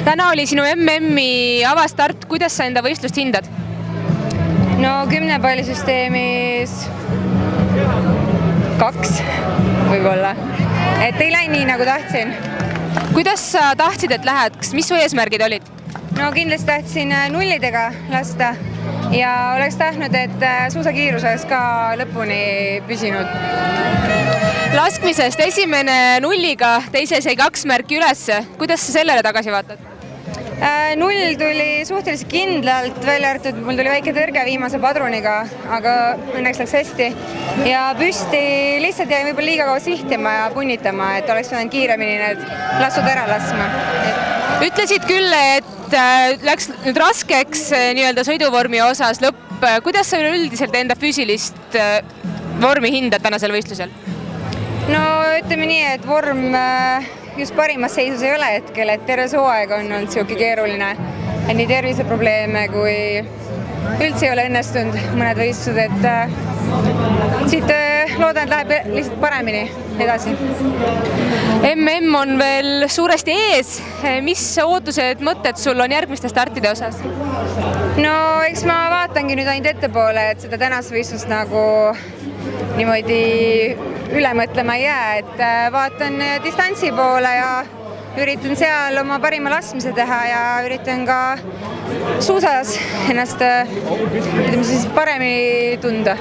Täna oli sinu MM-i avastart, kuidas sa enda võistlust hindad? No 10 pallisüsteemis 2 võib-olla. Et ei läinud nii, nagu tahtsin. Kuidas sa tahtsid, et lähed? Mis su eesmärgid olid? No kindlasti tahtsin nullidega lasta ja oleks tahtnud, et suusakiirus oleks ka lõpuni püsinud. Laskmisest esimene nulliga, teises jäi 2 märki ülesse. Kuidas sa sellele tagasi vaatad? Null tuli suhteliselt kindlalt, välja arvatud, mul tuli väike tõrge viimase padruniga, aga õnneks läks hästi. Ja püsti lihtsalt jäi võib-olla liiga kaua sihtima ja punnitama, et oleks pidanud kiiremini need lasud ära laskma. Ütlesid küll, et läks nüüd raskeks nii-öelda sõiduvormi osas lõpp. Kuidas sa üleüldiselt enda füüsilist vormi hindad tänasel võistlusel? No ütleme nii, et vorm just parimas seisus ei ole hetkel, et terve hooaeg on olnud siuke keeruline. Nii terviseprobleeme kui üldse ei ole õnnestunud mõned võistlused, et siit loodan, et läheb lihtsalt paremini edasi. MM on veel suuresti ees. Mis ootused, mõtted sul on järgmiste startide osas? No eks ma vaatangi nüüd ainult ettepoole, et seda tänast võistlust nagu niimoodi üle mõtlema ei jää, et vaatan distantsi poole ja üritan seal oma parima laskmise teha ja üritan ka suusas ennast paremini tunda.